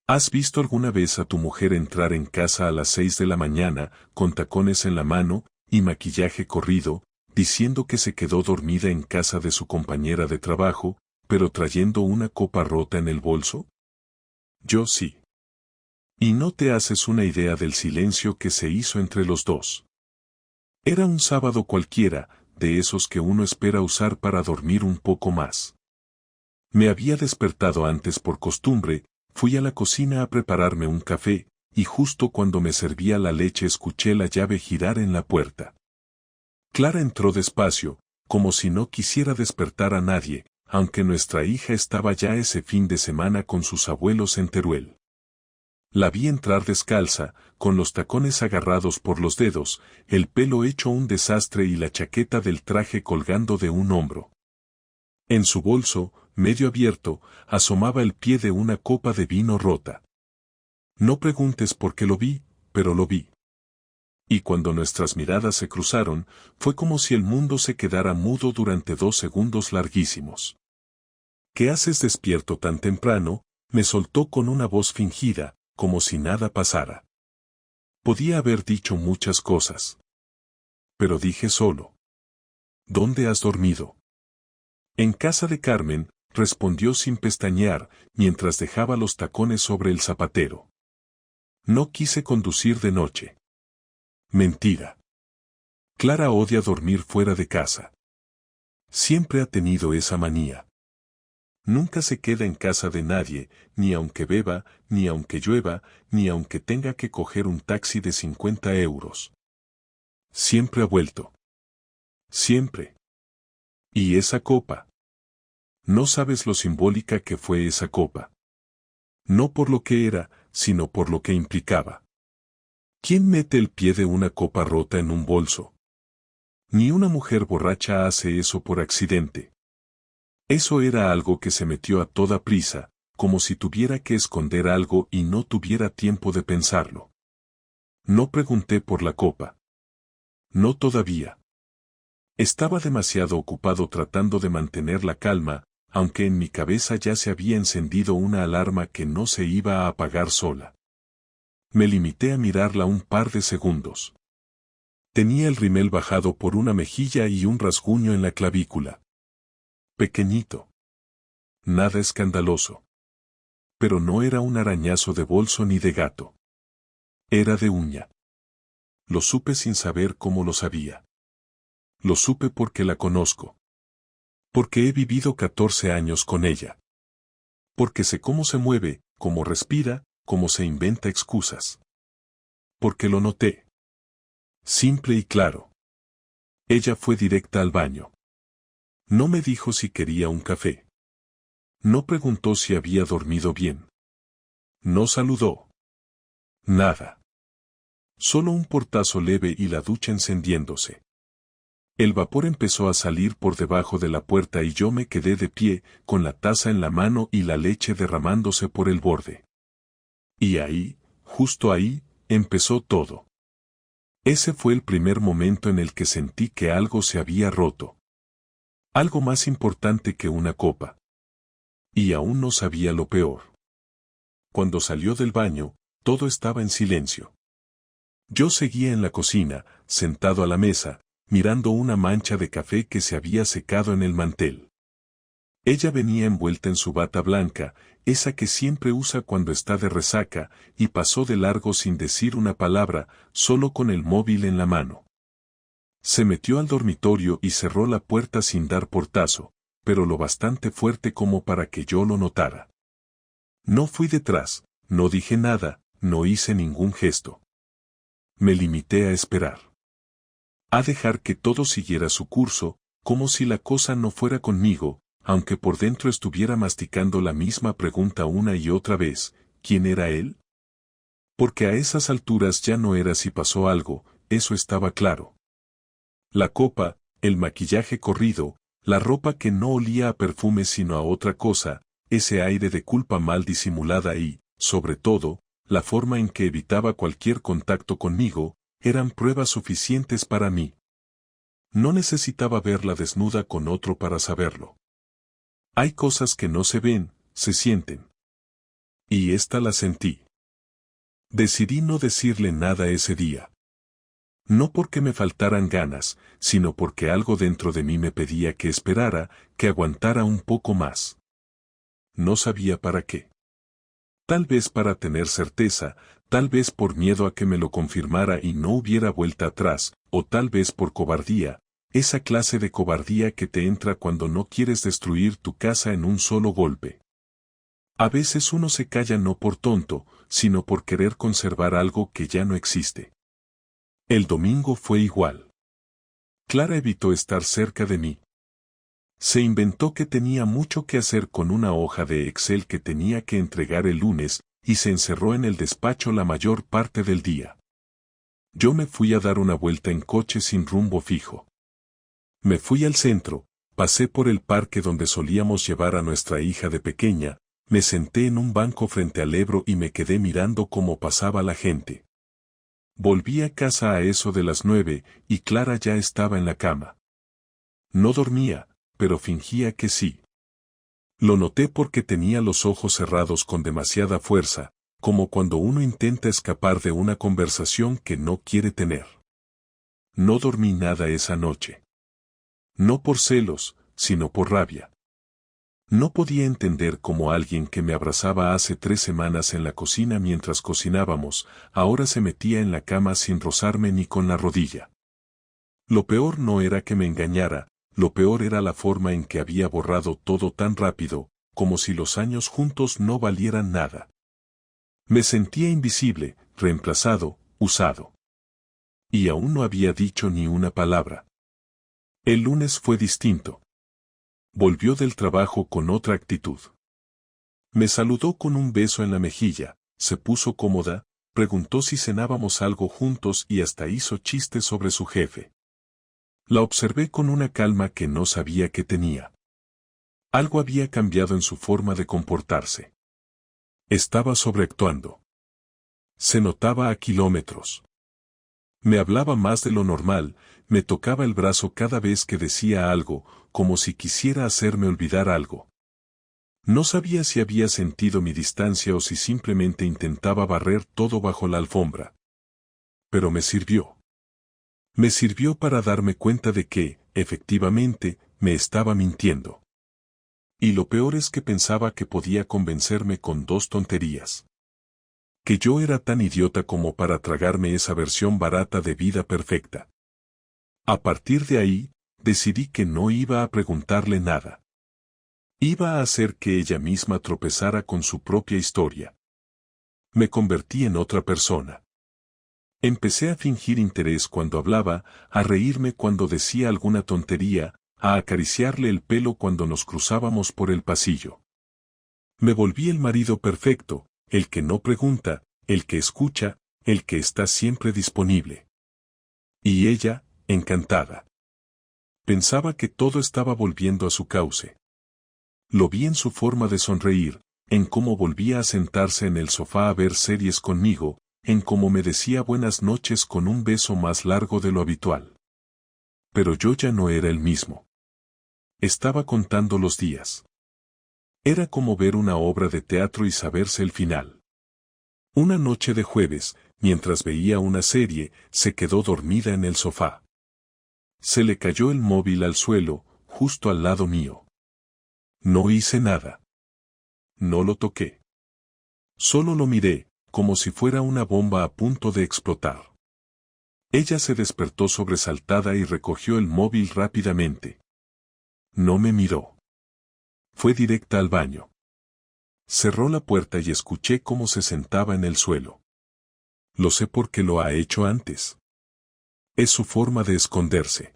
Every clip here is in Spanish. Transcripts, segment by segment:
¿Has visto alguna vez a tu mujer entrar en casa a las 6 de la mañana, con tacones en la mano y maquillaje corrido, diciendo que se quedó dormida en casa de su compañera de trabajo, pero trayendo una copa rota en el bolso? Yo sí. Y no te haces una idea del silencio que se hizo entre los dos. Era un sábado cualquiera, de esos que uno espera usar para dormir un poco más. Me había despertado antes por costumbre, fui a la cocina a prepararme un café, y justo cuando me servía la leche escuché la llave girar en la puerta. Clara entró despacio, como si no quisiera despertar a nadie, aunque nuestra hija estaba ya ese fin de semana con sus abuelos en Teruel. La vi entrar descalza, con los tacones agarrados por los dedos, el pelo hecho un desastre y la chaqueta del traje colgando de un hombro. En su bolso, medio abierto, asomaba el pie de una copa de vino rota. No preguntes por qué lo vi, pero lo vi. Y cuando nuestras miradas se cruzaron, fue como si el mundo se quedara mudo durante 2 segundos larguísimos. ¿Qué haces despierto tan temprano?, me soltó con una voz fingida, como si nada pasara. Podía haber dicho muchas cosas. Pero dije solo. ¿Dónde has dormido? En casa de Carmen, respondió sin pestañear, mientras dejaba los tacones sobre el zapatero. No quise conducir de noche. Mentira. Clara odia dormir fuera de casa. Siempre ha tenido esa manía. Nunca se queda en casa de nadie, ni aunque beba, ni aunque llueva, ni aunque tenga que coger un taxi de 50 euros. Siempre ha vuelto. Siempre. ¿Y esa copa? No sabes lo simbólica que fue esa copa. No por lo que era, sino por lo que implicaba. ¿Quién mete el pie de una copa rota en un bolso? Ni una mujer borracha hace eso por accidente. Eso era algo que se metió a toda prisa, como si tuviera que esconder algo y no tuviera tiempo de pensarlo. No pregunté por la copa. No todavía. Estaba demasiado ocupado tratando de mantener la calma, aunque en mi cabeza ya se había encendido una alarma que no se iba a apagar sola. Me limité a mirarla un par de segundos. Tenía el rímel bajado por una mejilla y un rasguño en la clavícula. Pequeñito. Nada escandaloso. Pero no era un arañazo de bolso ni de gato. Era de uña. Lo supe sin saber cómo lo sabía. Lo supe porque la conozco. Porque he vivido 14 años con ella. Porque sé cómo se mueve, cómo respira, cómo se inventa excusas. Porque lo noté. Simple y claro. Ella fue directa al baño. No me dijo si quería un café. No preguntó si había dormido bien. No saludó. Nada. Solo un portazo leve y la ducha encendiéndose. El vapor empezó a salir por debajo de la puerta y yo me quedé de pie, con la taza en la mano y la leche derramándose por el borde. Y ahí, justo ahí, empezó todo. Ese fue el primer momento en el que sentí que algo se había roto. Algo más importante que una copa. Y aún no sabía lo peor. Cuando salió del baño, todo estaba en silencio. Yo seguía en la cocina, sentado a la mesa, mirando una mancha de café que se había secado en el mantel. Ella venía envuelta en su bata blanca, esa que siempre usa cuando está de resaca, y pasó de largo sin decir una palabra, solo con el móvil en la mano. Se metió al dormitorio y cerró la puerta sin dar portazo, pero lo bastante fuerte como para que yo lo notara. No fui detrás, no dije nada, no hice ningún gesto. Me limité a esperar. A dejar que todo siguiera su curso, como si la cosa no fuera conmigo, aunque por dentro estuviera masticando la misma pregunta una y otra vez, ¿quién era él? Porque a esas alturas ya no era si pasó algo, eso estaba claro. La copa, el maquillaje corrido, la ropa que no olía a perfume sino a otra cosa, ese aire de culpa mal disimulada y, sobre todo, la forma en que evitaba cualquier contacto conmigo, eran pruebas suficientes para mí. No necesitaba verla desnuda con otro para saberlo. Hay cosas que no se ven, se sienten. Y esta la sentí. Decidí no decirle nada ese día. No porque me faltaran ganas, sino porque algo dentro de mí me pedía que esperara, que aguantara un poco más. No sabía para qué. Tal vez para tener certeza, tal vez por miedo a que me lo confirmara y no hubiera vuelta atrás, o tal vez por cobardía, esa clase de cobardía que te entra cuando no quieres destruir tu casa en un solo golpe. A veces uno se calla no por tonto, sino por querer conservar algo que ya no existe. El domingo fue igual. Clara evitó estar cerca de mí. Se inventó que tenía mucho que hacer con una hoja de Excel que tenía que entregar el lunes, y se encerró en el despacho la mayor parte del día. Yo me fui a dar una vuelta en coche sin rumbo fijo. Me fui al centro, pasé por el parque donde solíamos llevar a nuestra hija de pequeña, me senté en un banco frente al Ebro y me quedé mirando cómo pasaba la gente. Volví a casa a eso de las 9, y Clara ya estaba en la cama. No dormía, pero fingía que sí. Lo noté porque tenía los ojos cerrados con demasiada fuerza, como cuando uno intenta escapar de una conversación que no quiere tener. No dormí nada esa noche. No por celos, sino por rabia. No podía entender cómo alguien que me abrazaba hace 3 semanas en la cocina mientras cocinábamos, ahora se metía en la cama sin rozarme ni con la rodilla. Lo peor no era que me engañara, lo peor era la forma en que había borrado todo tan rápido, como si los años juntos no valieran nada. Me sentía invisible, reemplazado, usado. Y aún no había dicho ni una palabra. El lunes fue distinto. Volvió del trabajo con otra actitud. Me saludó con un beso en la mejilla, se puso cómoda, preguntó si cenábamos algo juntos y hasta hizo chistes sobre su jefe. La observé con una calma que no sabía que tenía. Algo había cambiado en su forma de comportarse. Estaba sobreactuando. Se notaba a kilómetros. Me hablaba más de lo normal, me tocaba el brazo cada vez que decía algo, como si quisiera hacerme olvidar algo. No sabía si había sentido mi distancia o si simplemente intentaba barrer todo bajo la alfombra. Pero me sirvió. Me sirvió para darme cuenta de que, efectivamente, me estaba mintiendo. Y lo peor es que pensaba que podía convencerme con 2 tonterías. Que yo era tan idiota como para tragarme esa versión barata de vida perfecta. A partir de ahí, decidí que no iba a preguntarle nada. Iba a hacer que ella misma tropezara con su propia historia. Me convertí en otra persona. Empecé a fingir interés cuando hablaba, a reírme cuando decía alguna tontería, a acariciarle el pelo cuando nos cruzábamos por el pasillo. Me volví el marido perfecto, el que no pregunta, el que escucha, el que está siempre disponible. Y ella, encantada. Pensaba que todo estaba volviendo a su cauce. Lo vi en su forma de sonreír, en cómo volvía a sentarse en el sofá a ver series conmigo, en cómo me decía buenas noches con un beso más largo de lo habitual. Pero yo ya no era el mismo. Estaba contando los días. Era como ver una obra de teatro y saberse el final. Una noche de jueves, mientras veía una serie, se quedó dormida en el sofá. Se le cayó el móvil al suelo, justo al lado mío. No hice nada. No lo toqué. Solo lo miré, como si fuera una bomba a punto de explotar. Ella se despertó sobresaltada y recogió el móvil rápidamente. No me miró. Fue directa al baño. Cerró la puerta y escuché cómo se sentaba en el suelo. Lo sé porque lo ha hecho antes. Es su forma de esconderse.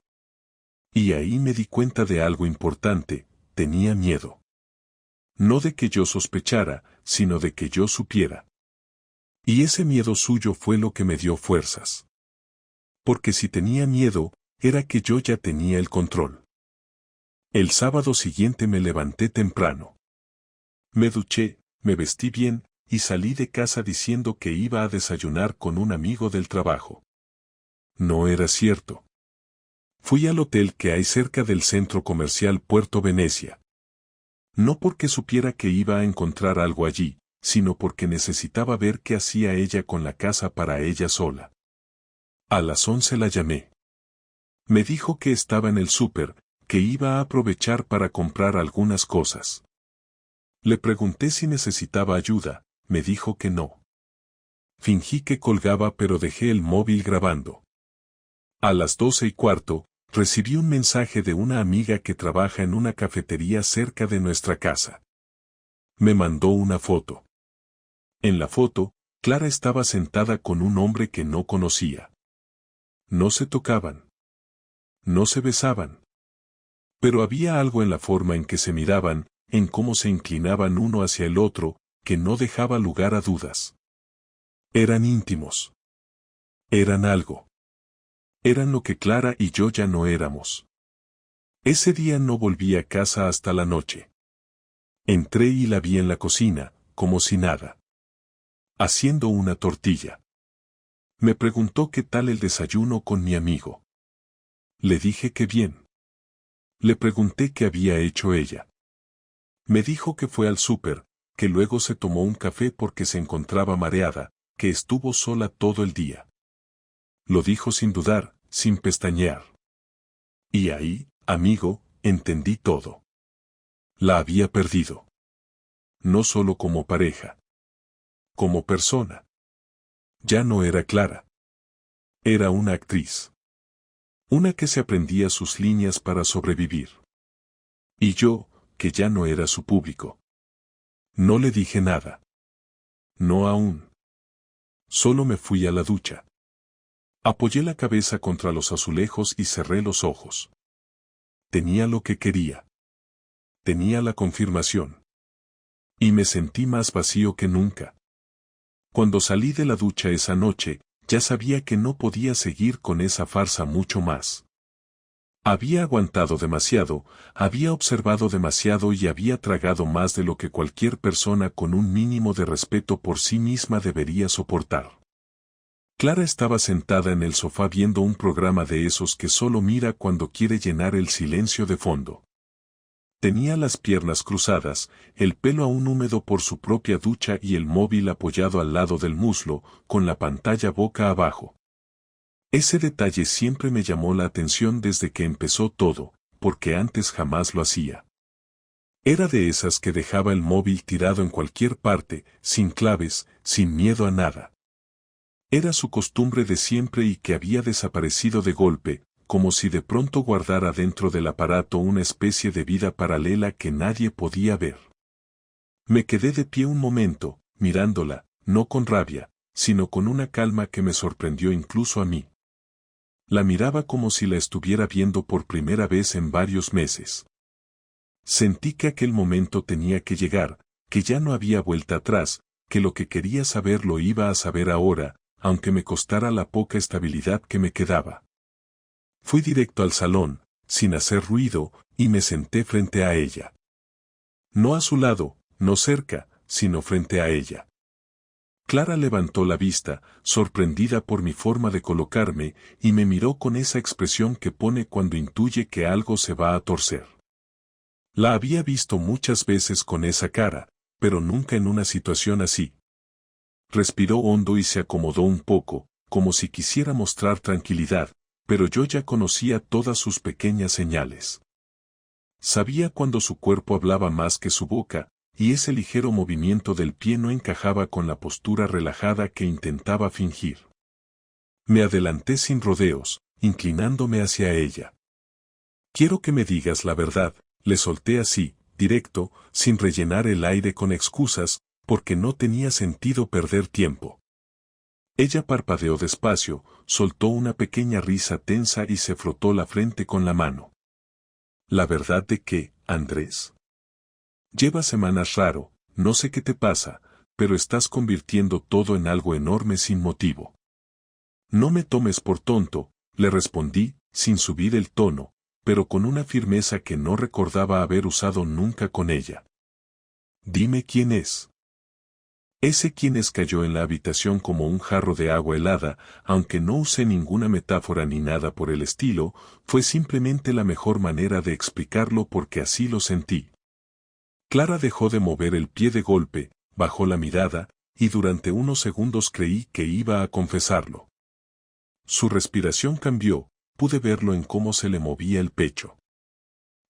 Y ahí me di cuenta de algo importante, tenía miedo. No de que yo sospechara, sino de que yo supiera. Y ese miedo suyo fue lo que me dio fuerzas. Porque si tenía miedo, era que yo ya tenía el control. El sábado siguiente me levanté temprano. Me duché, me vestí bien, y salí de casa diciendo que iba a desayunar con un amigo del trabajo. No era cierto. Fui al hotel que hay cerca del centro comercial Puerto Venecia. No porque supiera que iba a encontrar algo allí, sino porque necesitaba ver qué hacía ella con la casa para ella sola. A las 11 la llamé. Me dijo que estaba en el súper, que iba a aprovechar para comprar algunas cosas. Le pregunté si necesitaba ayuda, me dijo que no. Fingí que colgaba pero dejé el móvil grabando. A las 12:15, recibí un mensaje de una amiga que trabaja en una cafetería cerca de nuestra casa. Me mandó una foto. En la foto, Clara estaba sentada con un hombre que no conocía. No se tocaban. No se besaban. Pero había algo en la forma en que se miraban, en cómo se inclinaban uno hacia el otro, que no dejaba lugar a dudas. Eran íntimos. Eran algo. Eran lo que Clara y yo ya no éramos. Ese día no volví a casa hasta la noche. Entré y la vi en la cocina, como si nada. Haciendo una tortilla. Me preguntó qué tal el desayuno con mi amigo. Le dije que bien. Le pregunté qué había hecho ella. Me dijo que fue al súper, que luego se tomó un café porque se encontraba mareada, que estuvo sola todo el día. Lo dijo sin dudar, sin pestañear. Y ahí, amigo, entendí todo. La había perdido. No solo como pareja. Como persona. Ya no era Clara. Era una actriz. Una que se aprendía sus líneas para sobrevivir. Y yo, que ya no era su público. No le dije nada. No aún. Solo me fui a la ducha. Apoyé la cabeza contra los azulejos y cerré los ojos. Tenía lo que quería. Tenía la confirmación. Y me sentí más vacío que nunca. Cuando salí de la ducha esa noche, ya sabía que no podía seguir con esa farsa mucho más. Había aguantado demasiado, había observado demasiado y había tragado más de lo que cualquier persona con un mínimo de respeto por sí misma debería soportar. Clara estaba sentada en el sofá viendo un programa de esos que solo mira cuando quiere llenar el silencio de fondo. Tenía las piernas cruzadas, el pelo aún húmedo por su propia ducha y el móvil apoyado al lado del muslo, con la pantalla boca abajo. Ese detalle siempre me llamó la atención desde que empezó todo, porque antes jamás lo hacía. Era de esas que dejaba el móvil tirado en cualquier parte, sin claves, sin miedo a nada. Era su costumbre de siempre y que había desaparecido de golpe, como si de pronto guardara dentro del aparato una especie de vida paralela que nadie podía ver. Me quedé de pie un momento, mirándola, no con rabia, sino con una calma que me sorprendió incluso a mí. La miraba como si la estuviera viendo por primera vez en varios meses. Sentí que aquel momento tenía que llegar, que ya no había vuelta atrás, que lo que quería saber lo iba a saber ahora, aunque me costara la poca estabilidad que me quedaba. Fui directo al salón, sin hacer ruido, y me senté frente a ella. No a su lado, no cerca, sino frente a ella. Clara levantó la vista, sorprendida por mi forma de colocarme, y me miró con esa expresión que pone cuando intuye que algo se va a torcer. La había visto muchas veces con esa cara, pero nunca en una situación así. Respiró hondo y se acomodó un poco, como si quisiera mostrar tranquilidad, pero yo ya conocía todas sus pequeñas señales. Sabía cuando su cuerpo hablaba más que su boca, y ese ligero movimiento del pie no encajaba con la postura relajada que intentaba fingir. Me adelanté sin rodeos, inclinándome hacia ella. Quiero que me digas la verdad, le solté así, directo, sin rellenar el aire con excusas, porque no tenía sentido perder tiempo. Ella parpadeó despacio, soltó una pequeña risa tensa y se frotó la frente con la mano. ¿La verdad de qué, Andrés? Llevas semanas raro, no sé qué te pasa, pero estás convirtiendo todo en algo enorme sin motivo. No me tomes por tonto, le respondí, sin subir el tono, pero con una firmeza que no recordaba haber usado nunca con ella. Dime quién es. Ese quienes cayó en la habitación como un jarro de agua helada, aunque no usé ninguna metáfora ni nada por el estilo, fue simplemente la mejor manera de explicarlo porque así lo sentí. Clara dejó de mover el pie de golpe, bajó la mirada, y durante unos segundos creí que iba a confesarlo. Su respiración cambió, pude verlo en cómo se le movía el pecho.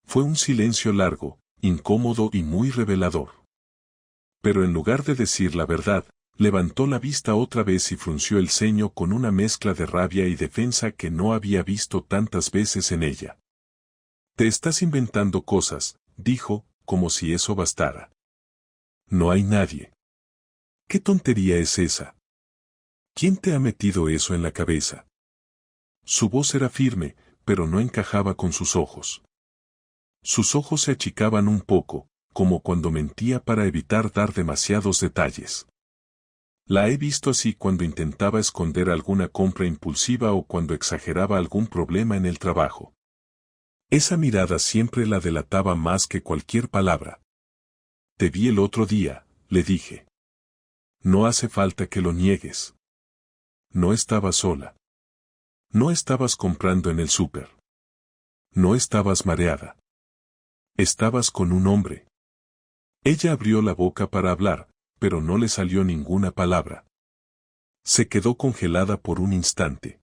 Fue un silencio largo, incómodo y muy revelador. Pero en lugar de decir la verdad, levantó la vista otra vez y frunció el ceño con una mezcla de rabia y defensa que no había visto tantas veces en ella. «Te estás inventando cosas», dijo, como si eso bastara. «No hay nadie». «¿Qué tontería es esa? ¿Quién te ha metido eso en la cabeza?» Su voz era firme, pero no encajaba con sus ojos. Sus ojos se achicaban un poco, como cuando mentía para evitar dar demasiados detalles. La he visto así cuando intentaba esconder alguna compra impulsiva o cuando exageraba algún problema en el trabajo. Esa mirada siempre la delataba más que cualquier palabra. «Te vi el otro día», le dije. «No hace falta que lo niegues. No estabas sola. No estabas comprando en el súper. No estabas mareada. Estabas con un hombre». Ella abrió la boca para hablar, pero no le salió ninguna palabra. Se quedó congelada por un instante.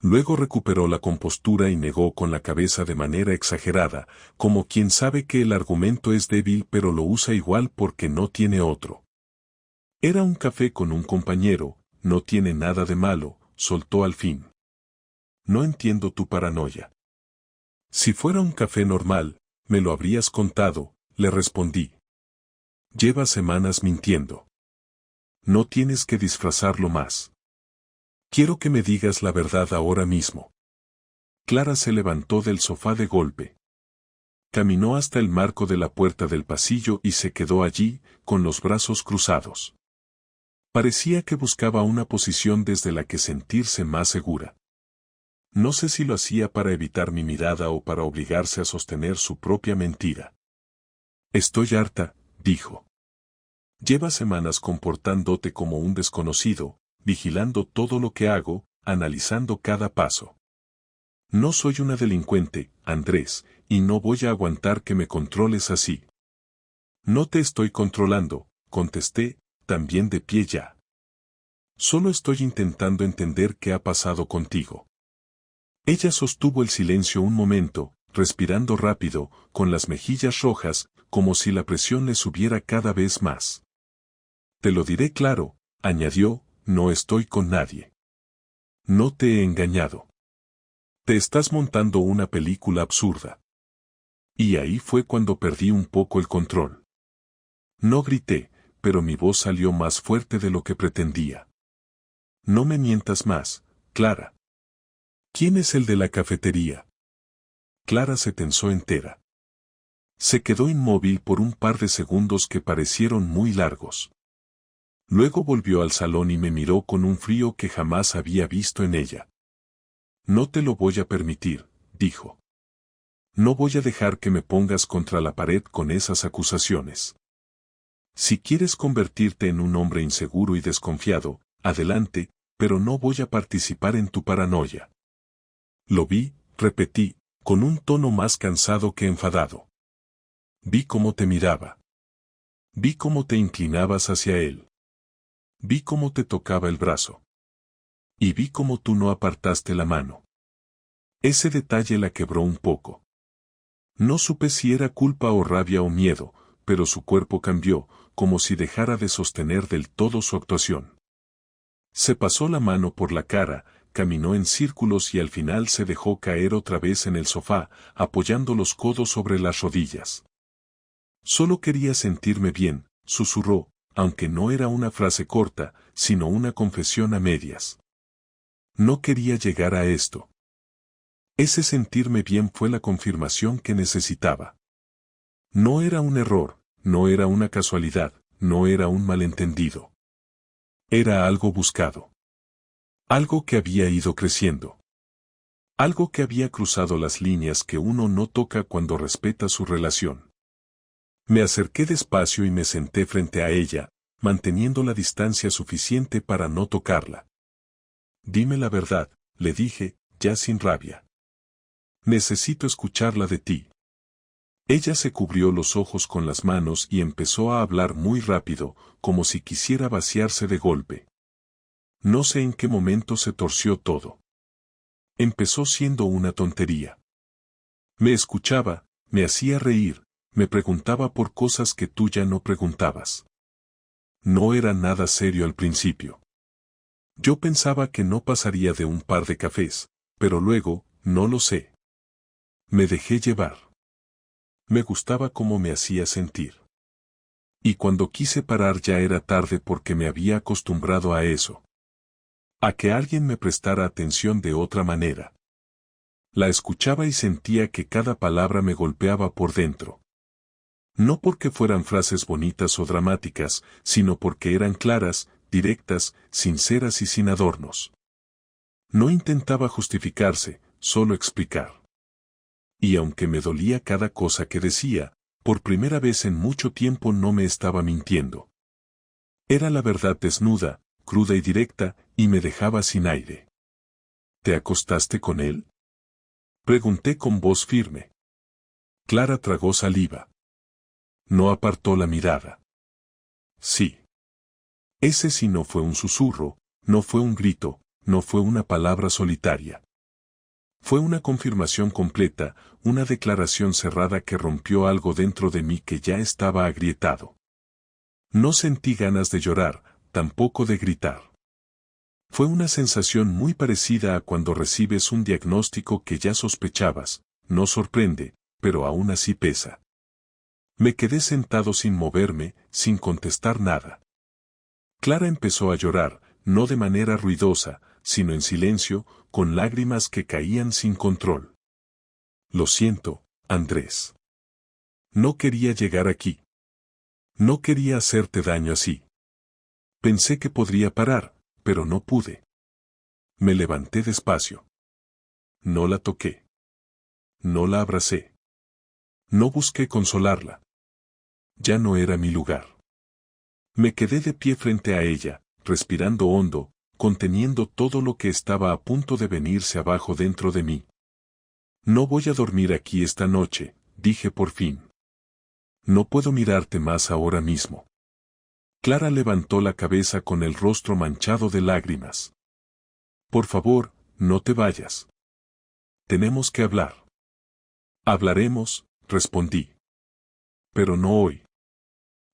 Luego recuperó la compostura y negó con la cabeza de manera exagerada, como quien sabe que el argumento es débil pero lo usa igual porque no tiene otro. «Era un café con un compañero, no tiene nada de malo», soltó al fin. «No entiendo tu paranoia». «Si fuera un café normal, me lo habrías contado», le respondí. «Llevas semanas mintiendo. No tienes que disfrazarlo más. Quiero que me digas la verdad ahora mismo». Clara se levantó del sofá de golpe. Caminó hasta el marco de la puerta del pasillo y se quedó allí, con los brazos cruzados. Parecía que buscaba una posición desde la que sentirse más segura. No sé si lo hacía para evitar mi mirada o para obligarse a sostener su propia mentira. «Estoy harta», dijo. «Llevas semanas comportándote como un desconocido, vigilando todo lo que hago, analizando cada paso. No soy una delincuente, Andrés, y no voy a aguantar que me controles así». «No te estoy controlando», contesté, también de pie ya. «Solo estoy intentando entender qué ha pasado contigo». Ella sostuvo el silencio un momento, respirando rápido, con las mejillas rojas, como si la presión le subiera cada vez más. «Te lo diré claro», añadió, «no estoy con nadie. No te he engañado. Te estás montando una película absurda». Y ahí fue cuando perdí un poco el control. No grité, pero mi voz salió más fuerte de lo que pretendía. «No me mientas más, Clara». «¿Quién es el de la cafetería?». Clara se tensó entera. Se quedó inmóvil por un par de segundos que parecieron muy largos. Luego volvió al salón y me miró con un frío que jamás había visto en ella. «No te lo voy a permitir», dijo. «No voy a dejar que me pongas contra la pared con esas acusaciones. Si quieres convertirte en un hombre inseguro y desconfiado, adelante, pero no voy a participar en tu paranoia». «Lo vi», repetí, con un tono más cansado que enfadado. «Vi cómo te miraba. Vi cómo te inclinabas hacia él. Vi cómo te tocaba el brazo. Y vi cómo tú no apartaste la mano». Ese detalle la quebró un poco. No supe si era culpa o rabia o miedo, pero su cuerpo cambió, como si dejara de sostener del todo su actuación. Se pasó la mano por la cara, caminó en círculos y al final se dejó caer otra vez en el sofá, apoyando los codos sobre las rodillas. «Solo quería sentirme bien», susurró, aunque no era una frase corta, sino una confesión a medias. «No quería llegar a esto». Ese sentirme bien fue la confirmación que necesitaba. No era un error, no era una casualidad, no era un malentendido. Era algo buscado. Algo que había ido creciendo. Algo que había cruzado las líneas que uno no toca cuando respeta su relación. Me acerqué despacio y me senté frente a ella, manteniendo la distancia suficiente para no tocarla. «Dime la verdad», le dije, ya sin rabia. «Necesito escucharla de ti». Ella se cubrió los ojos con las manos y empezó a hablar muy rápido, como si quisiera vaciarse de golpe. No sé en qué momento se torció todo. Empezó siendo una tontería. Me escuchaba, me hacía reír, me preguntaba por cosas que tú ya no preguntabas. No era nada serio al principio. Yo pensaba que no pasaría de un par de cafés, pero luego, no lo sé. Me dejé llevar. Me gustaba cómo me hacía sentir. Y cuando quise parar ya era tarde porque me había acostumbrado a eso. A que alguien me prestara atención de otra manera. La escuchaba y sentía que cada palabra me golpeaba por dentro. No porque fueran frases bonitas o dramáticas, sino porque eran claras, directas, sinceras y sin adornos. No intentaba justificarse, solo explicar. Y aunque me dolía cada cosa que decía, por primera vez en mucho tiempo no me estaba mintiendo. Era la verdad desnuda, cruda y directa, y me dejaba sin aire. ¿Te acostaste con él? Pregunté con voz firme. Clara tragó saliva. No apartó la mirada. Sí. Ese sí no fue un susurro, no fue un grito, no fue una palabra solitaria. Fue una confirmación completa, una declaración cerrada que rompió algo dentro de mí que ya estaba agrietado. No sentí ganas de llorar, tampoco de gritar. Fue una sensación muy parecida a cuando recibes un diagnóstico que ya sospechabas, no sorprende, pero aún así pesa. Me quedé sentado sin moverme, sin contestar nada. Clara empezó a llorar, no de manera ruidosa, sino en silencio, con lágrimas que caían sin control. Lo siento, Andrés. No quería llegar aquí. No quería hacerte daño así. Pensé que podría parar, pero no pude. Me levanté despacio. No la toqué. No la abracé. No busqué consolarla. Ya no era mi lugar. Me quedé de pie frente a ella, respirando hondo, conteniendo todo lo que estaba a punto de venirse abajo dentro de mí. No voy a dormir aquí esta noche, dije por fin. No puedo mirarte más ahora mismo. Clara levantó la cabeza con el rostro manchado de lágrimas. Por favor, no te vayas. Tenemos que hablar. Hablaremos, respondí. Pero no hoy.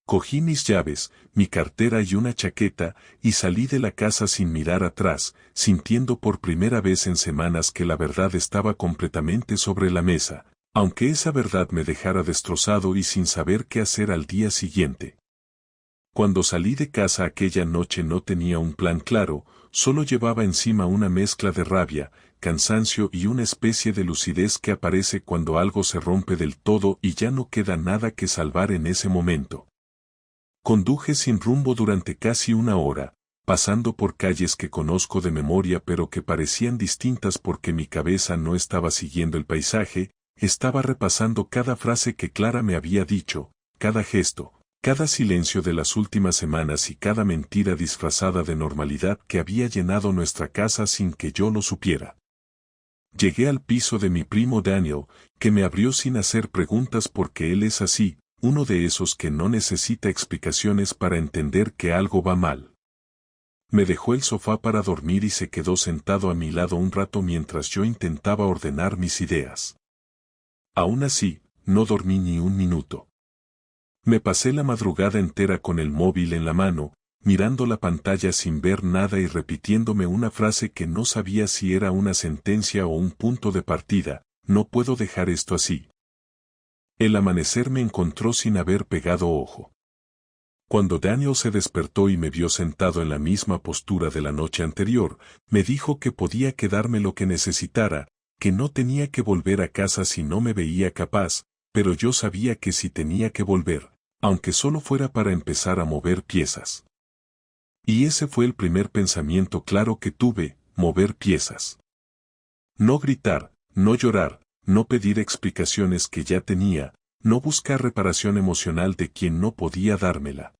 Cogí mis llaves, mi cartera y una chaqueta, y salí de la casa sin mirar atrás, sintiendo por primera vez en semanas que la verdad estaba completamente sobre la mesa, aunque esa verdad me dejara destrozado y sin saber qué hacer al día siguiente. Cuando salí de casa aquella noche no tenía un plan claro, solo llevaba encima una mezcla de rabia, cansancio y una especie de lucidez que aparece cuando algo se rompe del todo y ya no queda nada que salvar en ese momento. Conduje sin rumbo durante casi una hora, pasando por calles que conozco de memoria pero que parecían distintas porque mi cabeza no estaba siguiendo el paisaje, estaba repasando cada frase que Clara me había dicho, cada gesto, cada silencio de las últimas semanas y cada mentira disfrazada de normalidad que había llenado nuestra casa sin que yo lo supiera. Llegué al piso de mi primo Daniel, que me abrió sin hacer preguntas porque él es así, uno de esos que no necesita explicaciones para entender que algo va mal. Me dejó el sofá para dormir y se quedó sentado a mi lado un rato mientras yo intentaba ordenar mis ideas. Aún así, no dormí ni un minuto. Me pasé la madrugada entera con el móvil en la mano, mirando la pantalla sin ver nada y repitiéndome una frase que no sabía si era una sentencia o un punto de partida: no puedo dejar esto así. El amanecer me encontró sin haber pegado ojo. Cuando Daniel se despertó y me vio sentado en la misma postura de la noche anterior, me dijo que podía quedarme lo que necesitara, que no tenía que volver a casa si no me veía capaz, pero yo sabía que sí tenía que volver, aunque solo fuera para empezar a mover piezas. Y ese fue el primer pensamiento claro que tuve: mover piezas. No gritar, no llorar, no pedir explicaciones que ya tenía, no buscar reparación emocional de quien no podía dármela.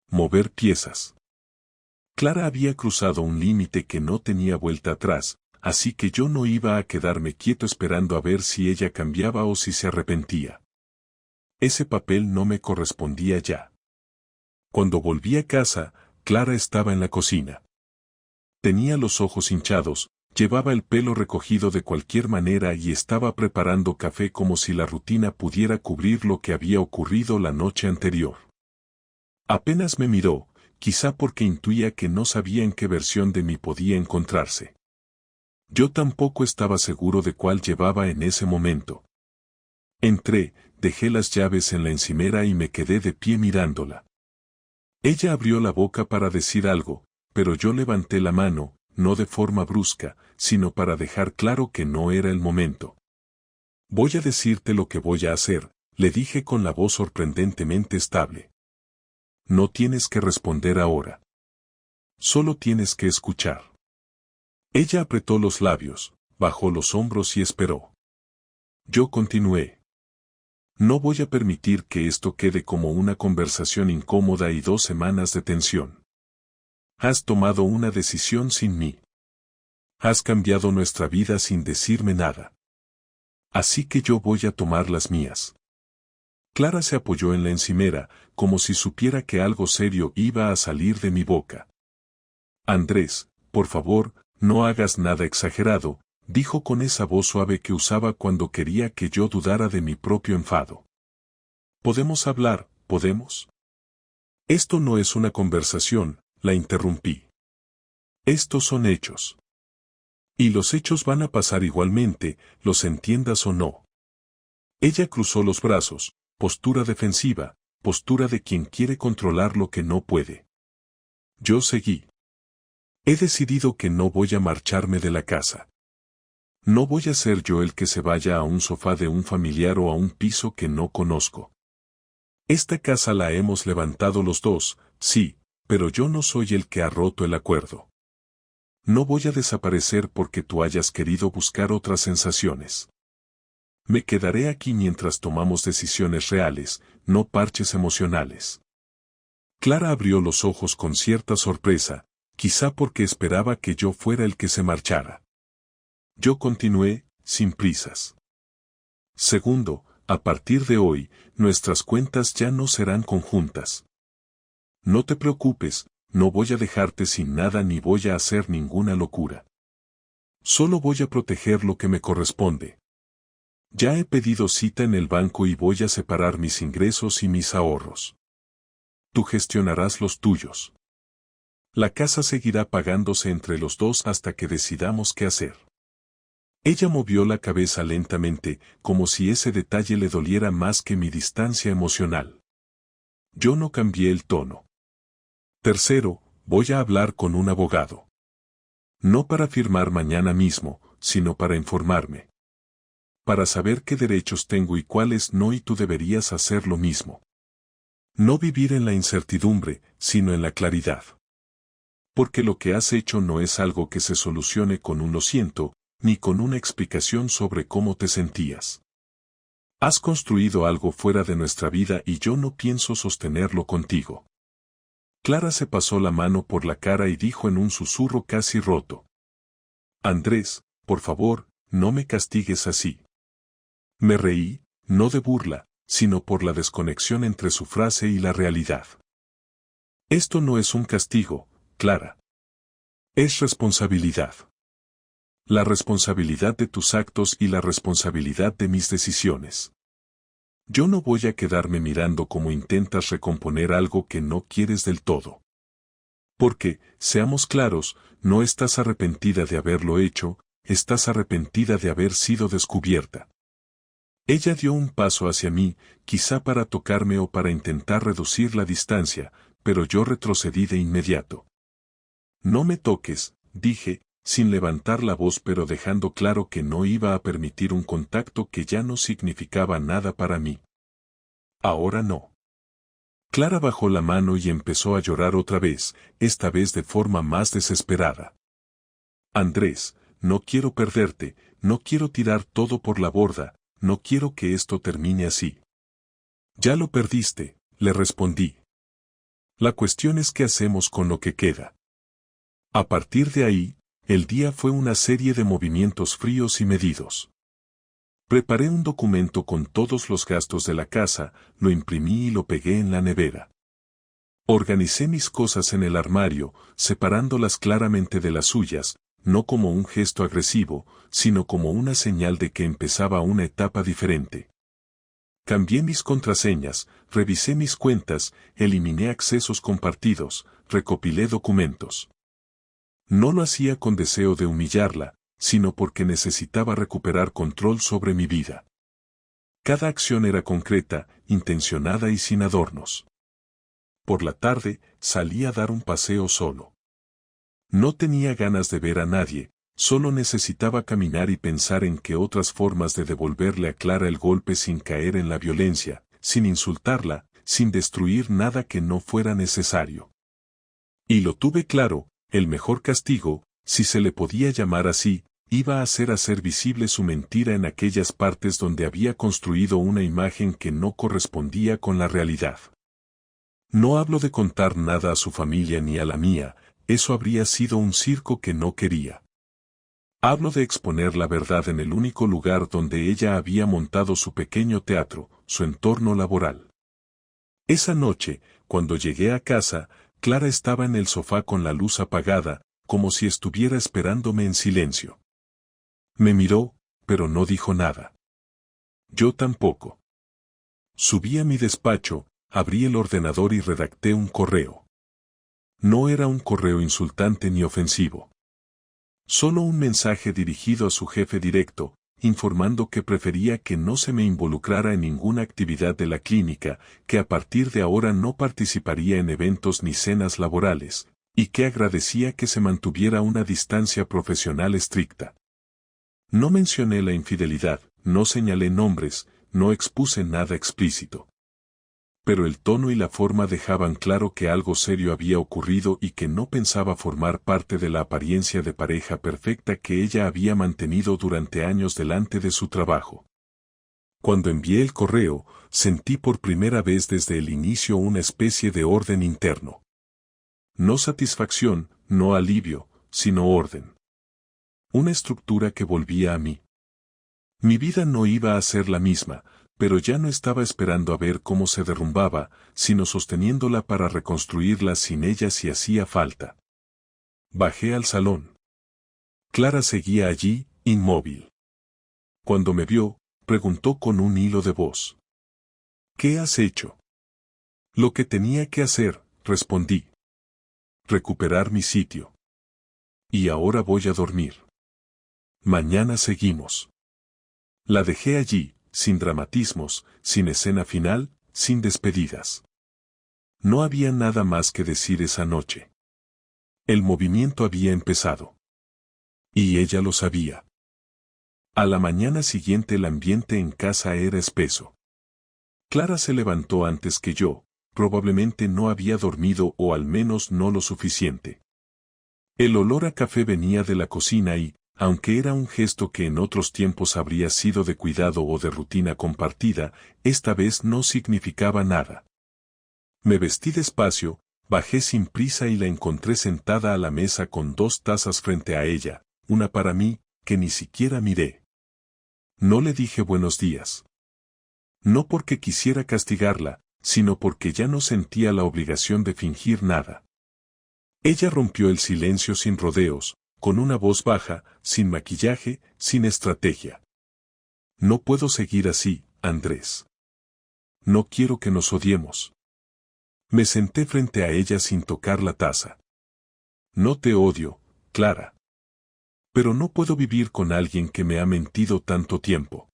Mover piezas. Clara había cruzado un límite que no tenía vuelta atrás, así que yo no iba a quedarme quieto esperando a ver si ella cambiaba o si se arrepentía. Ese papel no me correspondía ya. Cuando volví a casa, Clara estaba en la cocina. Tenía los ojos hinchados, llevaba el pelo recogido de cualquier manera y estaba preparando café como si la rutina pudiera cubrir lo que había ocurrido la noche anterior. Apenas me miró, quizá porque intuía que no sabía en qué versión de mí podía encontrarse. Yo tampoco estaba seguro de cuál llevaba en ese momento. Entré, dejé las llaves en la encimera y me quedé de pie mirándola. Ella abrió la boca para decir algo, pero yo levanté la mano, no de forma brusca, sino para dejar claro que no era el momento. Voy a decirte lo que voy a hacer, le dije con la voz sorprendentemente estable. No tienes que responder ahora. Solo tienes que escuchar. Ella apretó los labios, bajó los hombros y esperó. Yo continué. No voy a permitir que esto quede como una conversación incómoda y 2 semanas de tensión. Has tomado una decisión sin mí. Has cambiado nuestra vida sin decirme nada. Así que yo voy a tomar las mías. Clara se apoyó en la encimera, como si supiera que algo serio iba a salir de mi boca. Andrés, por favor, no hagas nada exagerado, dijo con esa voz suave que usaba cuando quería que yo dudara de mi propio enfado. ¿Podemos hablar, podemos? Esto no es una conversación, la interrumpí. Estos son hechos. Y los hechos van a pasar igualmente, los entiendas o no. Ella cruzó los brazos, postura defensiva, postura de quien quiere controlar lo que no puede. Yo seguí. He decidido que no voy a marcharme de la casa. No voy a ser yo el que se vaya a un sofá de un familiar o a un piso que no conozco. Esta casa la hemos levantado los dos, sí, pero yo no soy el que ha roto el acuerdo. No voy a desaparecer porque tú hayas querido buscar otras sensaciones. Me quedaré aquí mientras tomamos decisiones reales, no parches emocionales. Clara abrió los ojos con cierta sorpresa, quizá porque esperaba que yo fuera el que se marchara. Yo continué, sin prisas. Segundo, a partir de hoy, nuestras cuentas ya no serán conjuntas. No te preocupes, no voy a dejarte sin nada ni voy a hacer ninguna locura. Solo voy a proteger lo que me corresponde. Ya he pedido cita en el banco y voy a separar mis ingresos y mis ahorros. Tú gestionarás los tuyos. La casa seguirá pagándose entre los dos hasta que decidamos qué hacer. Ella movió la cabeza lentamente, como si ese detalle le doliera más que mi distancia emocional. Yo no cambié el tono. Tercero, voy a hablar con un abogado. No para firmar mañana mismo, sino para informarme. Para saber qué derechos tengo y cuáles no, y tú deberías hacer lo mismo. No vivir en la incertidumbre, sino en la claridad. Porque lo que has hecho no es algo que se solucione con un lo siento, ni con una explicación sobre cómo te sentías. Has construido algo fuera de nuestra vida y yo no pienso sostenerlo contigo. Clara se pasó la mano por la cara y dijo en un susurro casi roto. Andrés, por favor, no me castigues así. Me reí, no de burla, sino por la desconexión entre su frase y la realidad. Esto no es un castigo, Clara. Es responsabilidad. La responsabilidad de tus actos y la responsabilidad de mis decisiones. Yo no voy a quedarme mirando cómo intentas recomponer algo que no quieres del todo. Porque, seamos claros, no estás arrepentida de haberlo hecho, estás arrepentida de haber sido descubierta. Ella dio un paso hacia mí, quizá para tocarme o para intentar reducir la distancia, pero yo retrocedí de inmediato. No me toques, dije, sin levantar la voz pero dejando claro que no iba a permitir un contacto que ya no significaba nada para mí. Ahora no. Clara bajó la mano y empezó a llorar otra vez, esta vez de forma más desesperada. Andrés, no quiero perderte, no quiero tirar todo por la borda, no quiero que esto termine así. Ya lo perdiste, le respondí. La cuestión es qué hacemos con lo que queda. A partir de ahí, el día fue una serie de movimientos fríos y medidos. Preparé un documento con todos los gastos de la casa, lo imprimí y lo pegué en la nevera. Organicé mis cosas en el armario, separándolas claramente de las suyas, no como un gesto agresivo, sino como una señal de que empezaba una etapa diferente. Cambié mis contraseñas, revisé mis cuentas, eliminé accesos compartidos, recopilé documentos. No lo hacía con deseo de humillarla, sino porque necesitaba recuperar control sobre mi vida. Cada acción era concreta, intencionada y sin adornos. Por la tarde, salí a dar un paseo solo. No tenía ganas de ver a nadie, solo necesitaba caminar y pensar en qué otras formas de devolverle a Clara el golpe sin caer en la violencia, sin insultarla, sin destruir nada que no fuera necesario. Y lo tuve claro, el mejor castigo, si se le podía llamar así, iba a ser hacer visible su mentira en aquellas partes donde había construido una imagen que no correspondía con la realidad. No hablo de contar nada a su familia ni a la mía, eso habría sido un circo que no quería. Hablo de exponer la verdad en el único lugar donde ella había montado su pequeño teatro, su entorno laboral. Esa noche, cuando llegué a casa, Clara estaba en el sofá con la luz apagada, como si estuviera esperándome en silencio. Me miró, pero no dijo nada. Yo tampoco. Subí a mi despacho, abrí el ordenador y redacté un correo. No era un correo insultante ni ofensivo. Solo un mensaje dirigido a su jefe directo, informando que prefería que no se me involucrara en ninguna actividad de la clínica, que a partir de ahora no participaría en eventos ni cenas laborales, y que agradecía que se mantuviera una distancia profesional estricta. No mencioné la infidelidad, no señalé nombres, no expuse nada explícito. Pero el tono y la forma dejaban claro que algo serio había ocurrido y que no pensaba formar parte de la apariencia de pareja perfecta que ella había mantenido durante años delante de su trabajo. Cuando envié el correo, sentí por primera vez desde el inicio una especie de orden interno. No satisfacción, no alivio, sino orden. Una estructura que volvía a mí. Mi vida no iba a ser la misma, pero ya no estaba esperando a ver cómo se derrumbaba, sino sosteniéndola para reconstruirla sin ella si hacía falta. Bajé al salón. Clara seguía allí, inmóvil. Cuando me vio, preguntó con un hilo de voz. ¿Qué has hecho? Lo que tenía que hacer, respondí. Recuperar mi sitio. Y ahora voy a dormir. Mañana seguimos. La dejé allí, sin dramatismos, sin escena final, sin despedidas. No había nada más que decir esa noche. El movimiento había empezado. Y ella lo sabía. A la mañana siguiente el ambiente en casa era espeso. Clara se levantó antes que yo, probablemente no había dormido o al menos no lo suficiente. El olor a café venía de la cocina y, aunque era un gesto que en otros tiempos habría sido de cuidado o de rutina compartida, esta vez no significaba nada. Me vestí despacio, bajé sin prisa y la encontré sentada a la mesa con 2 tazas frente a ella, una para mí, que ni siquiera miré. No le dije buenos días. No porque quisiera castigarla, sino porque ya no sentía la obligación de fingir nada. Ella rompió el silencio sin rodeos, con una voz baja, sin maquillaje, sin estrategia. No puedo seguir así, Andrés. No quiero que nos odiemos. Me senté frente a ella sin tocar la taza. No te odio, Clara. Pero no puedo vivir con alguien que me ha mentido tanto tiempo.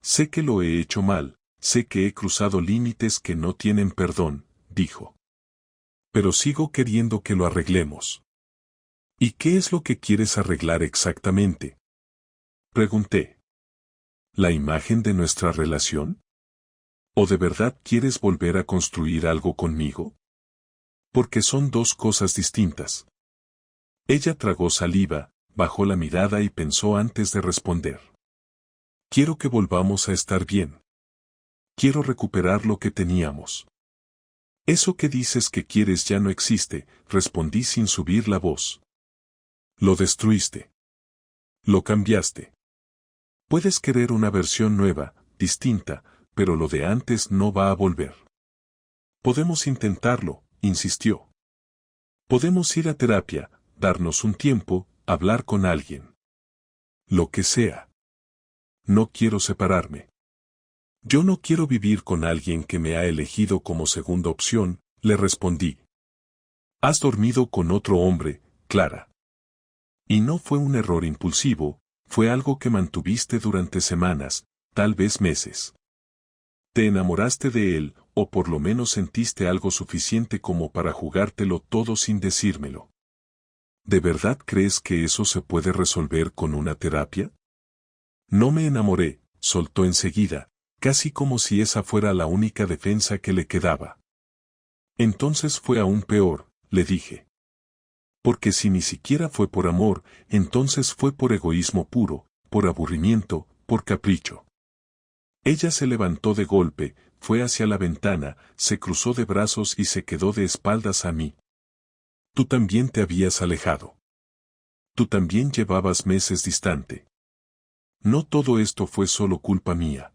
Sé que lo he hecho mal, sé que he cruzado límites que no tienen perdón, dijo. Pero sigo queriendo que lo arreglemos. ¿Y qué es lo que quieres arreglar exactamente? Pregunté. ¿La imagen de nuestra relación? ¿O de verdad quieres volver a construir algo conmigo? Porque son 2 cosas distintas. Ella tragó saliva, bajó la mirada y pensó antes de responder. Quiero que volvamos a estar bien. Quiero recuperar lo que teníamos. Eso que dices que quieres ya no existe, respondí sin subir la voz. Lo destruiste. Lo cambiaste. Puedes querer una versión nueva, distinta, pero lo de antes no va a volver. Podemos intentarlo, insistió. Podemos ir a terapia, darnos un tiempo, hablar con alguien. Lo que sea. No quiero separarme. Yo no quiero vivir con alguien que me ha elegido como segunda opción, le respondí. Has dormido con otro hombre, Clara. Y no fue un error impulsivo, fue algo que mantuviste durante semanas, tal vez meses. Te enamoraste de él, o por lo menos sentiste algo suficiente como para jugártelo todo sin decírmelo. ¿De verdad crees que eso se puede resolver con una terapia? No me enamoré, soltó enseguida, casi como si esa fuera la única defensa que le quedaba. Entonces fue aún peor, le dije. Porque si ni siquiera fue por amor, entonces fue por egoísmo puro, por aburrimiento, por capricho. Ella se levantó de golpe, fue hacia la ventana, se cruzó de brazos y se quedó de espaldas a mí. Tú también te habías alejado. Tú también llevabas meses distante. No todo esto fue solo culpa mía.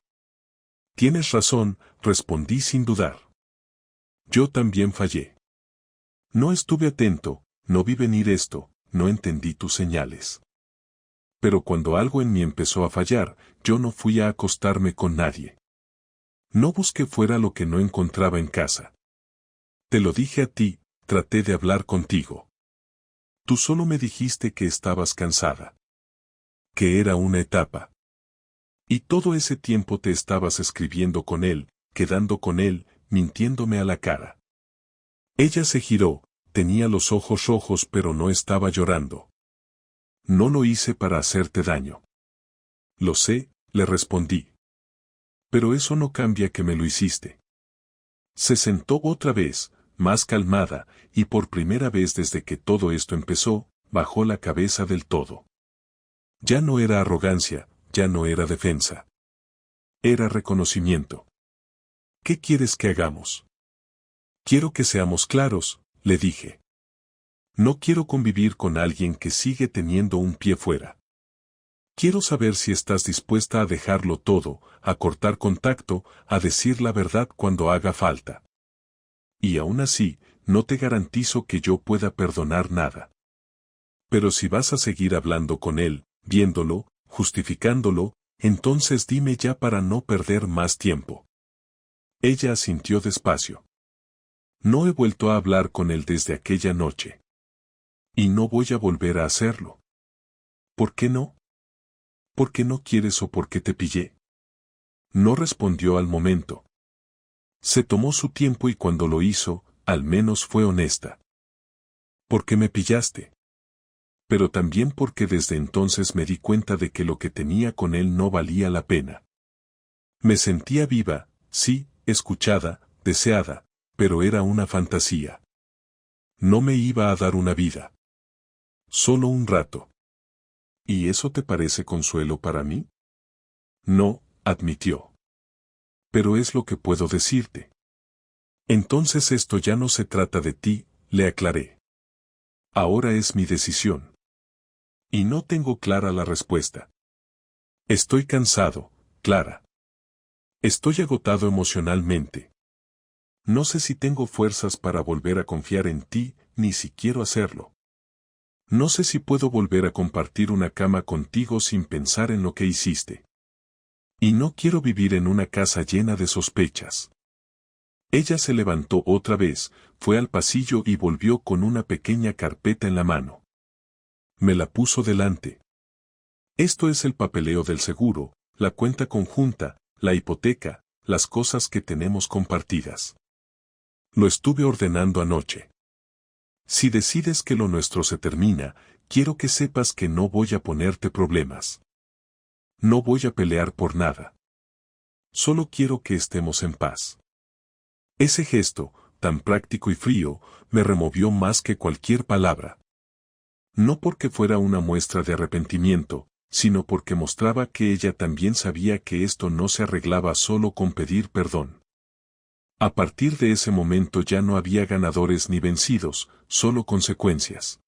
Tienes razón, respondí sin dudar. Yo también fallé. No estuve atento, no vi venir esto, no entendí tus señales. Pero cuando algo en mí empezó a fallar, yo no fui a acostarme con nadie. No busqué fuera lo que no encontraba en casa. Te lo dije a ti, traté de hablar contigo. Tú solo me dijiste que estabas cansada. Que era una etapa. Y todo ese tiempo te estabas escribiendo con él, quedando con él, mintiéndome a la cara. Ella se giró, tenía los ojos rojos pero no estaba llorando. No lo hice para hacerte daño. Lo sé, le respondí. Pero eso no cambia que me lo hiciste. Se sentó otra vez, más calmada, y por primera vez desde que todo esto empezó, bajó la cabeza del todo. Ya no era arrogancia, ya no era defensa. Era reconocimiento. ¿Qué quieres que hagamos? Quiero que seamos claros, le dije. No quiero convivir con alguien que sigue teniendo un pie fuera. Quiero saber si estás dispuesta a dejarlo todo, a cortar contacto, a decir la verdad cuando haga falta. Y aún así, no te garantizo que yo pueda perdonar nada. Pero si vas a seguir hablando con él, viéndolo, justificándolo, entonces dime ya para no perder más tiempo. Ella asintió despacio. No he vuelto a hablar con él desde aquella noche. Y no voy a volver a hacerlo. ¿Por qué no? ¿Por qué no quieres o por qué te pillé? No respondió al momento. Se tomó su tiempo y cuando lo hizo, al menos fue honesta. ¿Por qué me pillaste? Pero también porque desde entonces me di cuenta de que lo que tenía con él no valía la pena. Me sentía viva, sí, escuchada, deseada, pero era una fantasía. No me iba a dar una vida. Solo un rato. ¿Y eso te parece consuelo para mí? No, admitió. Pero es lo que puedo decirte. Entonces esto ya no se trata de ti, le aclaré. Ahora es mi decisión. Y no tengo clara la respuesta. Estoy cansado, Clara. Estoy agotado emocionalmente. No sé si tengo fuerzas para volver a confiar en ti, ni si quiero hacerlo. No sé si puedo volver a compartir una cama contigo sin pensar en lo que hiciste. Y no quiero vivir en una casa llena de sospechas. Ella se levantó otra vez, fue al pasillo y volvió con una pequeña carpeta en la mano. Me la puso delante. Esto es el papeleo del seguro, la cuenta conjunta, la hipoteca, las cosas que tenemos compartidas. Lo estuve ordenando anoche. Si decides que lo nuestro se termina, quiero que sepas que no voy a ponerte problemas. No voy a pelear por nada. Solo quiero que estemos en paz. Ese gesto, tan práctico y frío, me removió más que cualquier palabra. No porque fuera una muestra de arrepentimiento, sino porque mostraba que ella también sabía que esto no se arreglaba solo con pedir perdón. A partir de ese momento ya no había ganadores ni vencidos, solo consecuencias.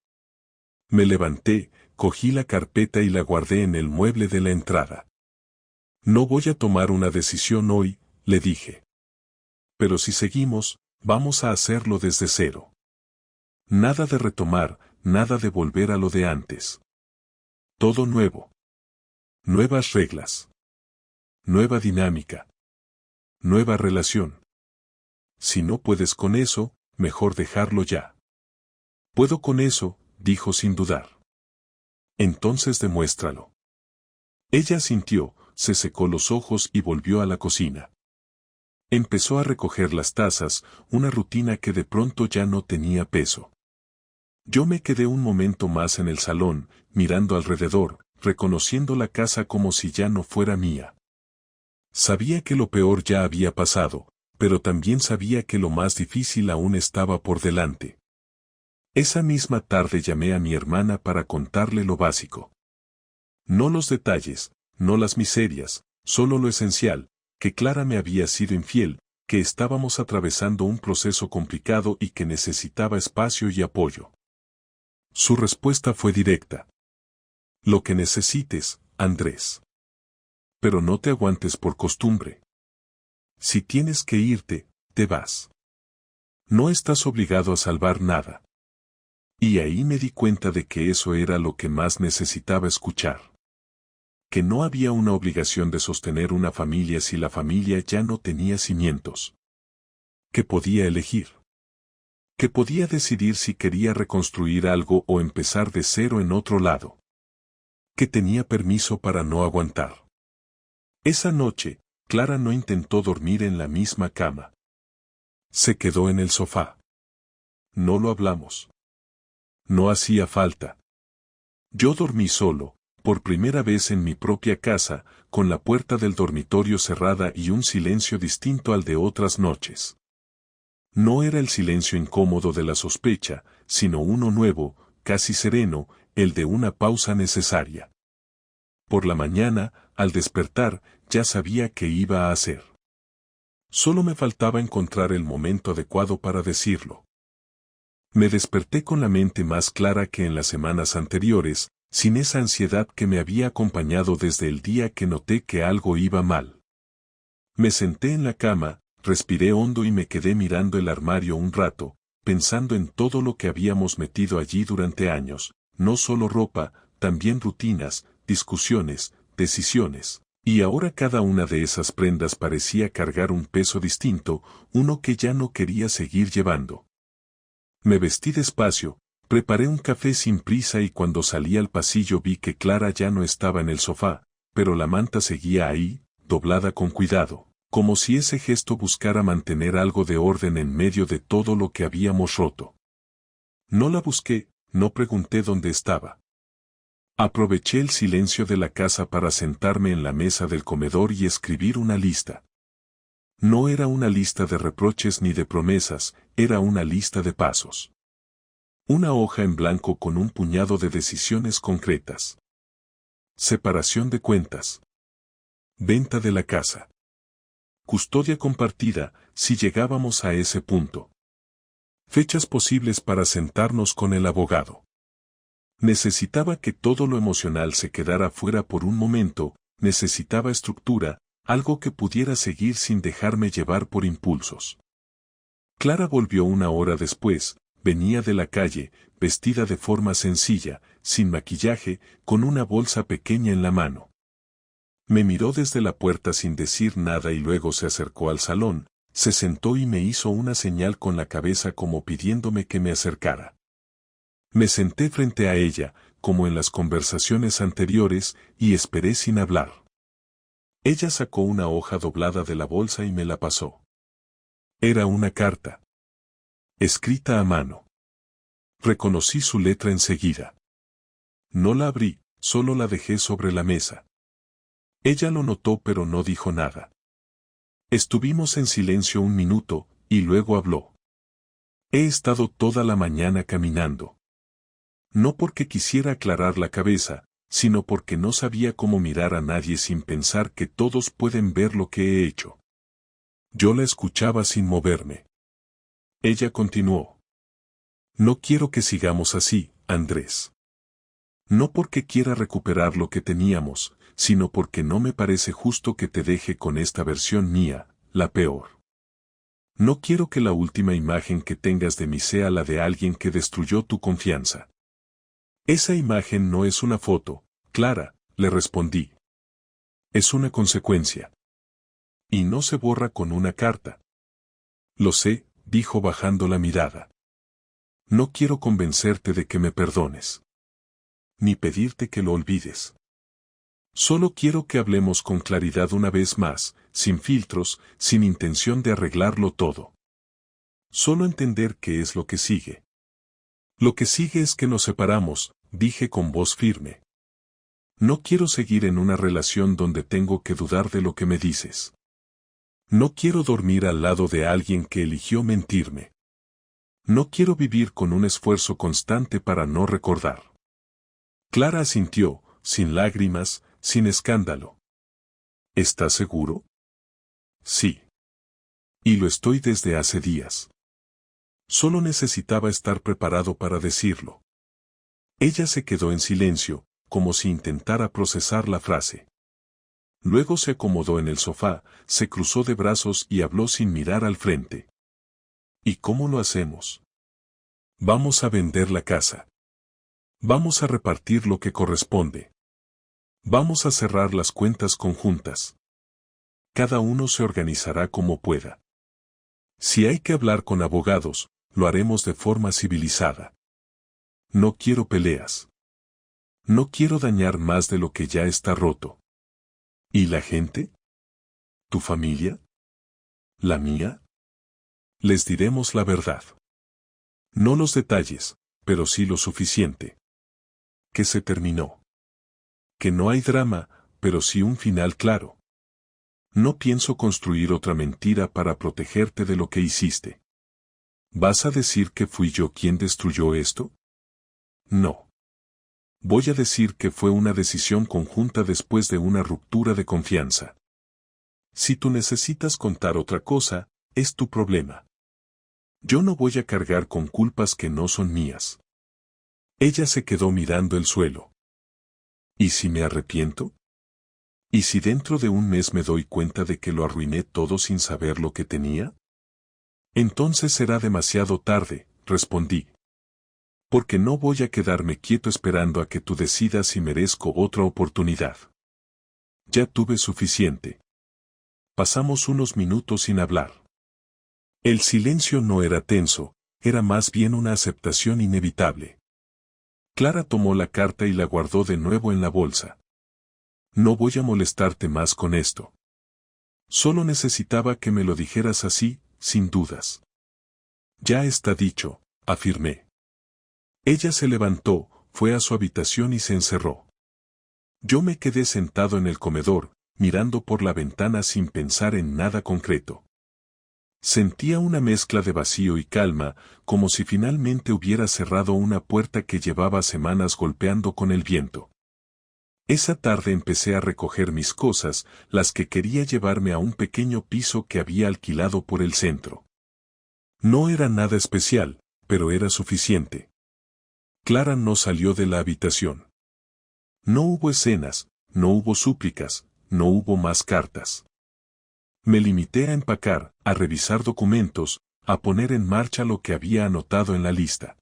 Me levanté, cogí la carpeta y la guardé en el mueble de la entrada. No voy a tomar una decisión hoy, le dije. Pero si seguimos, vamos a hacerlo desde cero. Nada de retomar, nada de volver a lo de antes. Todo nuevo. Nuevas reglas. Nueva dinámica. Nueva relación. Si no puedes con eso, mejor dejarlo ya. Puedo con eso, dijo sin dudar. Entonces demuéstralo. Ella asintió, se secó los ojos y volvió a la cocina. Empezó a recoger las tazas, una rutina que de pronto ya no tenía peso. Yo me quedé un momento más en el salón, mirando alrededor, reconociendo la casa como si ya no fuera mía. Sabía que lo peor ya había pasado, pero también sabía que lo más difícil aún estaba por delante. Esa misma tarde llamé a mi hermana para contarle lo básico. No los detalles, no las miserias, solo lo esencial, que Clara me había sido infiel, que estábamos atravesando un proceso complicado y que necesitaba espacio y apoyo. Su respuesta fue directa. Lo que necesites, Andrés. Pero no te aguantes por costumbre. Si tienes que irte, te vas. No estás obligado a salvar nada. Y ahí me di cuenta de que eso era lo que más necesitaba escuchar. Que no había una obligación de sostener una familia si la familia ya no tenía cimientos. Que podía elegir. Que podía decidir si quería reconstruir algo o empezar de cero en otro lado. Que tenía permiso para no aguantar. Esa noche, Clara no intentó dormir en la misma cama. Se quedó en el sofá. No lo hablamos. No hacía falta. Yo dormí solo, por primera vez en mi propia casa, con la puerta del dormitorio cerrada y un silencio distinto al de otras noches. No era el silencio incómodo de la sospecha, sino uno nuevo, casi sereno, el de una pausa necesaria. Por la mañana, al despertar, ya sabía qué iba a hacer. Solo me faltaba encontrar el momento adecuado para decirlo. Me desperté con la mente más clara que en las semanas anteriores, sin esa ansiedad que me había acompañado desde el día que noté que algo iba mal. Me senté en la cama, respiré hondo y me quedé mirando el armario un rato, pensando en todo lo que habíamos metido allí durante años, no solo ropa, también rutinas, discusiones, decisiones. Y ahora cada una de esas prendas parecía cargar un peso distinto, uno que ya no quería seguir llevando. Me vestí despacio, preparé un café sin prisa y cuando salí al pasillo vi que Clara ya no estaba en el sofá, pero la manta seguía ahí, doblada con cuidado, como si ese gesto buscara mantener algo de orden en medio de todo lo que habíamos roto. No la busqué, no pregunté dónde estaba. Aproveché el silencio de la casa para sentarme en la mesa del comedor y escribir una lista. No era una lista de reproches ni de promesas, era una lista de pasos. Una hoja en blanco con un puñado de decisiones concretas. Separación de cuentas. Venta de la casa. Custodia compartida, si llegábamos a ese punto. Fechas posibles para sentarnos con el abogado. Necesitaba que todo lo emocional se quedara fuera por un momento, necesitaba estructura, algo que pudiera seguir sin dejarme llevar por impulsos. Clara volvió una hora después, venía de la calle, vestida de forma sencilla, sin maquillaje, con una bolsa pequeña en la mano. Me miró desde la puerta sin decir nada y luego se acercó al salón, se sentó y me hizo una señal con la cabeza como pidiéndome que me acercara. Me senté frente a ella, como en las conversaciones anteriores, y esperé sin hablar. Ella sacó una hoja doblada de la bolsa y me la pasó. Era una carta. Escrita a mano. Reconocí su letra enseguida. No la abrí, solo la dejé sobre la mesa. Ella lo notó pero no dijo nada. Estuvimos en silencio un minuto, y luego habló. He estado toda la mañana caminando. No porque quisiera aclarar la cabeza, sino porque no sabía cómo mirar a nadie sin pensar que todos pueden ver lo que he hecho. Yo la escuchaba sin moverme. Ella continuó. No quiero que sigamos así, Andrés. No porque quiera recuperar lo que teníamos, sino porque no me parece justo que te deje con esta versión mía, la peor. No quiero que la última imagen que tengas de mí sea la de alguien que destruyó tu confianza. Esa imagen no es una foto, Clara, le respondí. Es una consecuencia. Y no se borra con una carta. Lo sé, dijo bajando la mirada. No quiero convencerte de que me perdones. Ni pedirte que lo olvides. Solo quiero que hablemos con claridad una vez más, sin filtros, sin intención de arreglarlo todo. Solo entender qué es lo que sigue. Lo que sigue es que nos separamos, dije con voz firme. No quiero seguir en una relación donde tengo que dudar de lo que me dices. No quiero dormir al lado de alguien que eligió mentirme. No quiero vivir con un esfuerzo constante para no recordar. Clara asintió, sin lágrimas, sin escándalo. ¿Estás seguro? Sí. Y lo estoy desde hace días. Solo necesitaba estar preparado para decirlo. Ella se quedó en silencio, como si intentara procesar la frase. Luego se acomodó en el sofá, se cruzó de brazos y habló sin mirar al frente. ¿Y cómo lo hacemos? Vamos a vender la casa. Vamos a repartir lo que corresponde. Vamos a cerrar las cuentas conjuntas. Cada uno se organizará como pueda. Si hay que hablar con abogados, lo haremos de forma civilizada. No quiero peleas. No quiero dañar más de lo que ya está roto. ¿Y la gente? ¿Tu familia? ¿La mía? Les diremos la verdad. No los detalles, pero sí lo suficiente. Que se terminó. Que no hay drama, pero sí un final claro. No pienso construir otra mentira para protegerte de lo que hiciste. ¿Vas a decir que fui yo quien destruyó esto? No. Voy a decir que fue una decisión conjunta después de una ruptura de confianza. Si tú necesitas contar otra cosa, es tu problema. Yo no voy a cargar con culpas que no son mías. Ella se quedó mirando el suelo. ¿Y si me arrepiento? ¿Y si dentro de un mes me doy cuenta de que lo arruiné todo sin saber lo que tenía? Entonces será demasiado tarde, respondí. Porque no voy a quedarme quieto esperando a que tú decidas si merezco otra oportunidad. Ya tuve suficiente. Pasamos unos minutos sin hablar. El silencio no era tenso, era más bien una aceptación inevitable. Clara tomó la carta y la guardó de nuevo en la bolsa. No voy a molestarte más con esto. Solo necesitaba que me lo dijeras así, sin dudas. Ya está dicho, afirmé. Ella se levantó, fue a su habitación y se encerró. Yo me quedé sentado en el comedor, mirando por la ventana sin pensar en nada concreto. Sentía una mezcla de vacío y calma, como si finalmente hubiera cerrado una puerta que llevaba semanas golpeando con el viento. Esa tarde empecé a recoger mis cosas, las que quería llevarme a un pequeño piso que había alquilado por el centro. No era nada especial, pero era suficiente. Clara no salió de la habitación. No hubo escenas, no hubo súplicas, no hubo más cartas. Me limité a empacar, a revisar documentos, a poner en marcha lo que había anotado en la lista.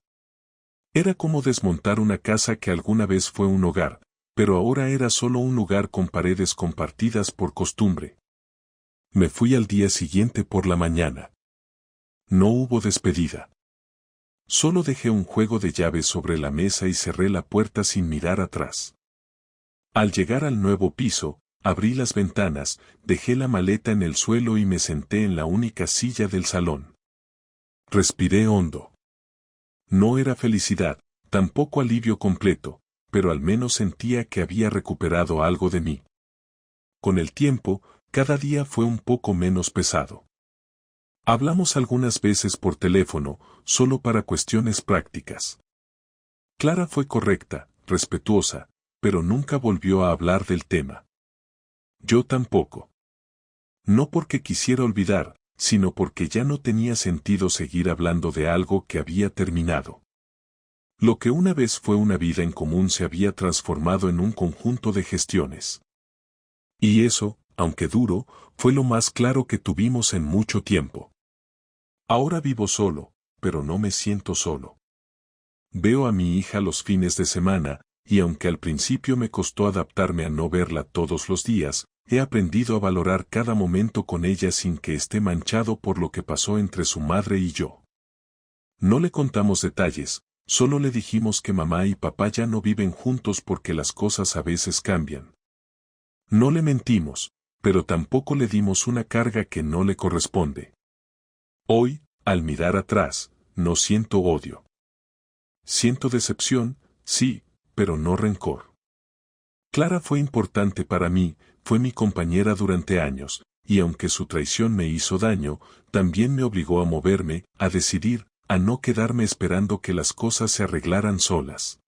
Era como desmontar una casa que alguna vez fue un hogar, pero ahora era solo un lugar con paredes compartidas por costumbre. Me fui al día siguiente por la mañana. No hubo despedida. Solo dejé un juego de llaves sobre la mesa y cerré la puerta sin mirar atrás. Al llegar al nuevo piso, abrí las ventanas, dejé la maleta en el suelo y me senté en la única silla del salón. Respiré hondo. No era felicidad, tampoco alivio completo, pero al menos sentía que había recuperado algo de mí. Con el tiempo, cada día fue un poco menos pesado. Hablamos algunas veces por teléfono, solo para cuestiones prácticas. Clara fue correcta, respetuosa, pero nunca volvió a hablar del tema. Yo tampoco. No porque quisiera olvidar, sino porque ya no tenía sentido seguir hablando de algo que había terminado. Lo que una vez fue una vida en común se había transformado en un conjunto de gestiones. Y eso, aunque duro, fue lo más claro que tuvimos en mucho tiempo. Ahora vivo solo, pero no me siento solo. Veo a mi hija los fines de semana, y aunque al principio me costó adaptarme a no verla todos los días, he aprendido a valorar cada momento con ella sin que esté manchado por lo que pasó entre su madre y yo. No le contamos detalles, solo le dijimos que mamá y papá ya no viven juntos porque las cosas a veces cambian. No le mentimos, pero tampoco le dimos una carga que no le corresponde. Hoy, al mirar atrás, no siento odio. Siento decepción, sí, pero no rencor. Clara fue importante para mí, fue mi compañera durante años, y aunque su traición me hizo daño, también me obligó a moverme, a decidir, a no quedarme esperando que las cosas se arreglaran solas.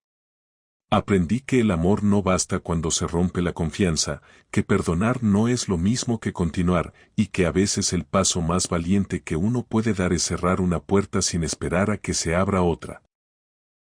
Aprendí que el amor no basta cuando se rompe la confianza, que perdonar no es lo mismo que continuar, y que a veces el paso más valiente que uno puede dar es cerrar una puerta sin esperar a que se abra otra.